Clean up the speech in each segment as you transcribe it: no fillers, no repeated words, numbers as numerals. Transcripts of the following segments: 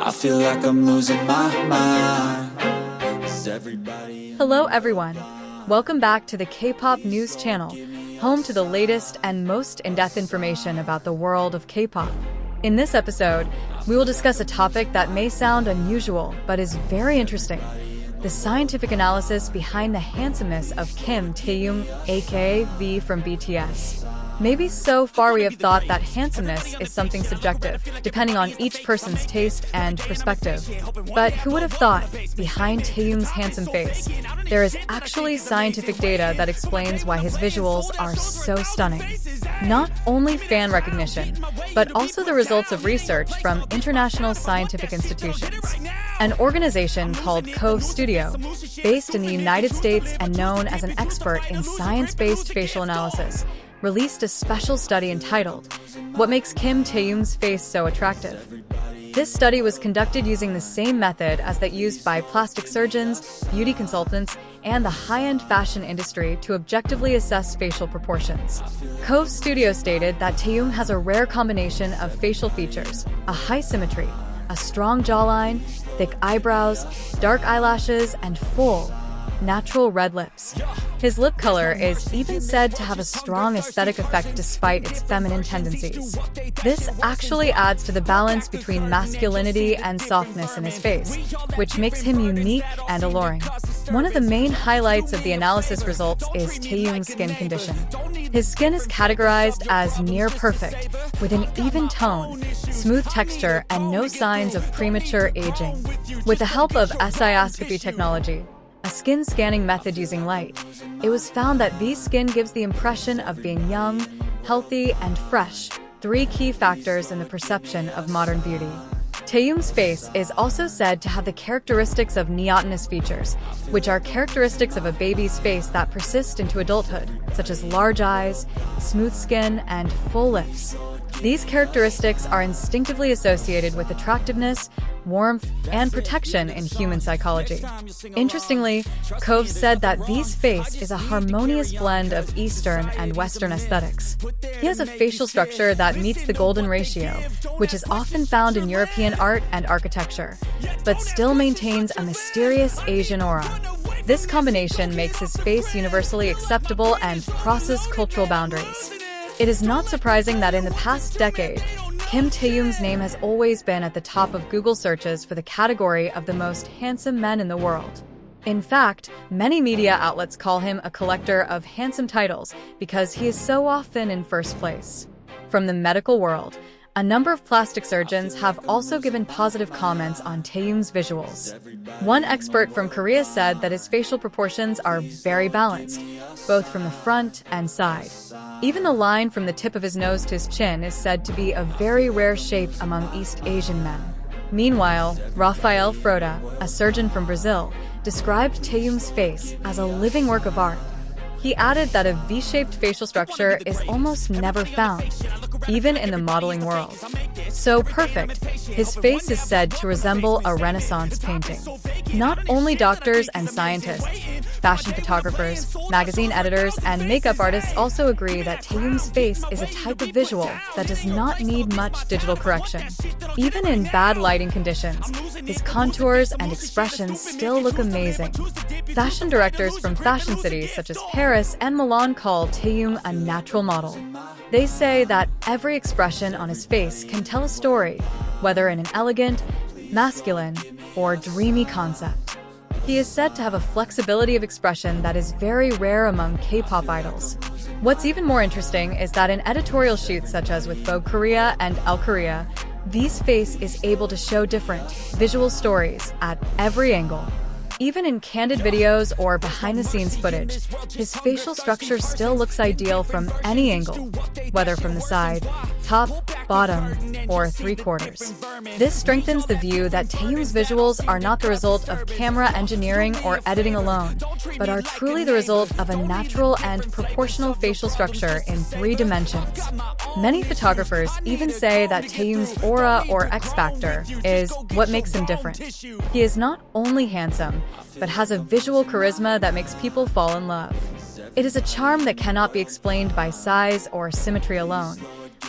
I feel like I'm losing my mind. Is everybody... Hello everyone, welcome back to the K-pop news channel, home to the latest and most in-depth information about the world of K-pop. In this episode, we will discuss a topic that may sound unusual but is very interesting: the scientific analysis behind the handsomeness of Kim Taehyung, aka V from BTS. Maybe so far we have thought that handsomeness is something subjective, depending on each person's taste and perspective. But who would have thought, behind Taehyung's handsome face, there is actually scientific data that explains why his visuals are so stunning. Not only fan recognition, but also the results of research from international scientific institutions. An organization called KPOP Studio, based in the United States and known as an expert in science-based facial analysis, released a special study entitled, "What Makes Kim Taehyung's Face So Attractive?" This study was conducted using the same method as that used by plastic surgeons, beauty consultants, and the high-end fashion industry to objectively assess facial proportions. KPOP Studio stated that Taehyung has a rare combination of facial features: a high symmetry, a strong jawline, thick eyebrows, dark eyelashes, and full, natural red lips. His lip color is even said to have a strong aesthetic effect despite its feminine tendencies. This actually adds to the balance between masculinity and softness in his face, which makes him unique and alluring. One of the main highlights of the analysis results is Taehyung's skin condition. His skin is categorized as near perfect, with an even tone, smooth texture, and no signs of premature aging. With the help of sioscopy technology, a skin scanning method using light, it was found that V's skin gives the impression of being young, healthy, and fresh, three key factors in the perception of modern beauty. Taehyung's face is also said to have the characteristics of Neotonous features, which are characteristics of a baby's face that persist into adulthood, such as large eyes, smooth skin, and full lips. These characteristics are instinctively associated with attractiveness, warmth, and protection in human psychology. Interestingly, KPOP said that V's face is a harmonious blend of Eastern and Western aesthetics. He has a facial structure that meets the golden ratio, which is often found in European art and architecture, but still maintains a mysterious Asian aura. This combination makes his face universally acceptable and crosses cultural boundaries. It is not surprising that in the past decade, Kim Taehyung's name has always been at the top of Google searches for the category of the most handsome men in the world. In fact, many media outlets call him a collector of handsome titles because he is so often in first place. From the medical world, a number of plastic surgeons have also given positive comments on Taehyung's visuals. One expert from Korea said that his facial proportions are very balanced, both from the front and side. Even the line from the tip of his nose to his chin is said to be a very rare shape among East Asian men. Meanwhile, Rafael Froda, a surgeon from Brazil, described Taehyung's face as a living work of art. He added that a V-shaped facial structure is almost never found, even in the modeling world. So perfect, his face is said to resemble a Renaissance painting. Not only doctors and scientists, fashion photographers, magazine editors, and makeup artists also agree that Taehyung's face is a type of visual that does not need much digital correction. Even in bad lighting conditions, his contours and expressions still look amazing. Fashion directors from fashion cities such as Paris and Milan call Taehyung a natural model. They say that every expression on his face can tell a story, whether in an elegant, masculine, or dreamy concept. He is said to have a flexibility of expression that is very rare among K-pop idols. What's even more interesting is that in editorial shoots such as with Vogue Korea and Elle Korea, V's face is able to show different visual stories at every angle. Even in candid videos or behind-the-scenes footage, his facial structure still looks ideal from any angle, whether from the side, top, bottom, or three-quarters. This strengthens the view that Taehyung's visuals are not the result of camera engineering or editing alone, but are truly the result of a natural and proportional facial structure in 3 dimensions. Many photographers even say that Taehyung's aura or X-factor is what makes him different. He is not only handsome, but has a visual charisma that makes people fall in love. It is a charm that cannot be explained by size or symmetry alone,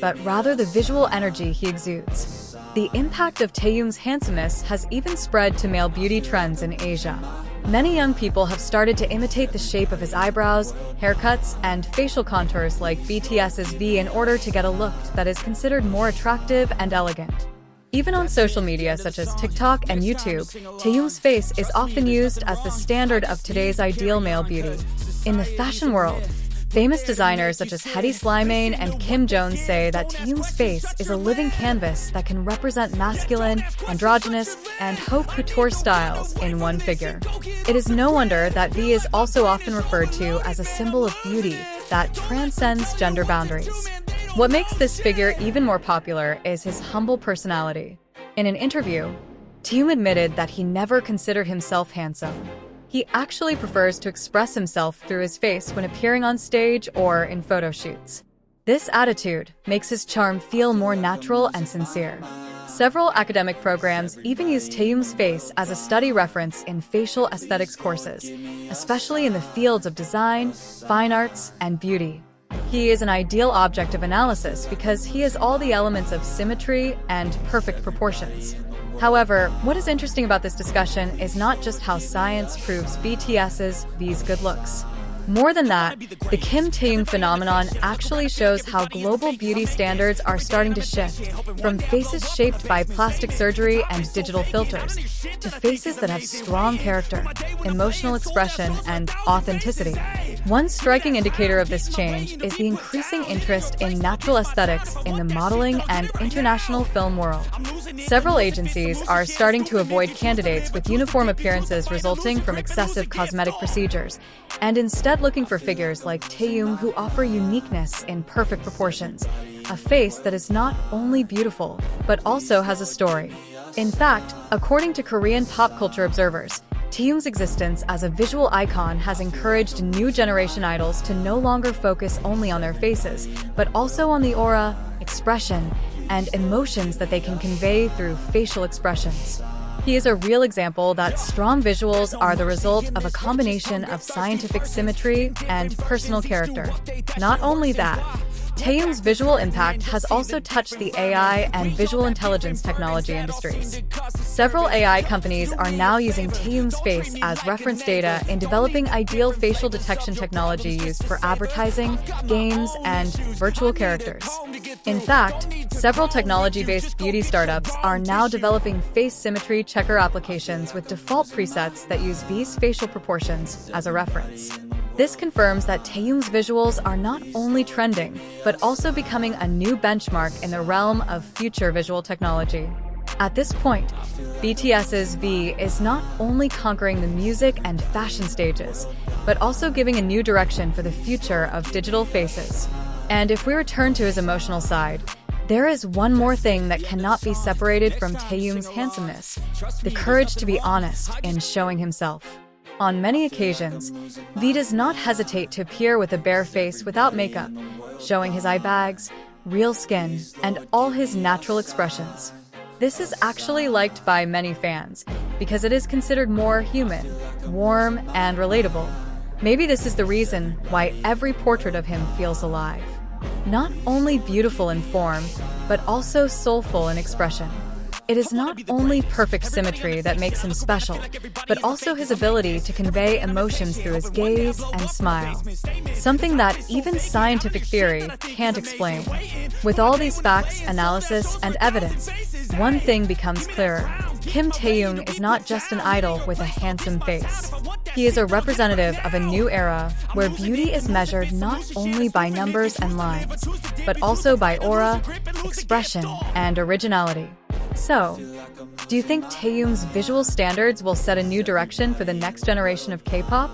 but rather the visual energy he exudes. The impact of Taehyung's handsomeness has even spread to male beauty trends in Asia. Many young people have started to imitate the shape of his eyebrows, haircuts, and facial contours like BTS's V in order to get a look that is considered more attractive and elegant. Even on social media such as TikTok and YouTube, Taehyung's face is often used as the standard of today's ideal male beauty. In the fashion world, famous designers such as Hedy Slimane and Kim Jones say that Taehyung's face is a living canvas that can represent masculine, androgynous, and haute couture styles in one figure. It is no wonder that V is also often referred to as a symbol of beauty that transcends gender boundaries. What makes this figure even more popular is his humble personality. In an interview, Taehyung admitted that he never considered himself handsome. He actually prefers to express himself through his face when appearing on stage or in photo shoots. This attitude makes his charm feel more natural and sincere. Several academic programs even use Taehyung's face as a study reference in facial aesthetics courses, especially in the fields of design, fine arts, and beauty. He is an ideal object of analysis because he has all the elements of symmetry and perfect proportions. However, what is interesting about this discussion is not just how science proves BTS's V's good looks. More than that, the Kim Taehyung phenomenon actually shows how global beauty standards are starting to shift, from faces shaped by plastic surgery and digital filters, to faces that have strong character, emotional expression, and authenticity. One striking indicator of this change is the increasing interest in natural aesthetics in the modeling and international film world. Several agencies are starting to avoid candidates with uniform appearances resulting from excessive cosmetic procedures, and instead looking for figures like Taehyung who offer uniqueness in perfect proportions, a face that is not only beautiful, but also has a story. In fact, according to Korean pop culture observers, Taehyung's existence as a visual icon has encouraged new generation idols to no longer focus only on their faces, but also on the aura, expression, and emotions that they can convey through facial expressions. He is a real example that strong visuals are the result of a combination of scientific symmetry and personal character. Not only that, Taehyung's visual impact has also touched the AI and visual intelligence technology industries. Several AI companies are now using Taehyung's face as reference data in developing ideal facial detection technology used for advertising, games, and virtual characters. In fact, several technology-based beauty startups are now developing face symmetry checker applications with default presets that use V's facial proportions as a reference. This confirms that Taehyung's visuals are not only trending, but also becoming a new benchmark in the realm of future visual technology. At this point, BTS's V is not only conquering the music and fashion stages, but also giving a new direction for the future of digital faces. And if we return to his emotional side, there is one more thing that cannot be separated from Taehyung's handsomeness: the courage to be honest in showing himself. On many occasions, V does not hesitate to appear with a bare face without makeup, showing his eye bags, real skin, and all his natural expressions. This is actually liked by many fans because it is considered more human, warm, and relatable. Maybe this is the reason why every portrait of him feels alive. Not only beautiful in form, but also soulful in expression. It is not only perfect symmetry that makes him special, but also his ability to convey emotions through his gaze and smile. Something that even scientific theory can't explain. With all these facts, analysis, and evidence, one thing becomes clearer. Kim Taehyung is not just an idol with a handsome face. He is a representative of a new era where beauty is measured not only by numbers and lines, but also by aura, expression, and originality. So, do you think Taehyung's visual standards will set a new direction for the next generation of K-pop?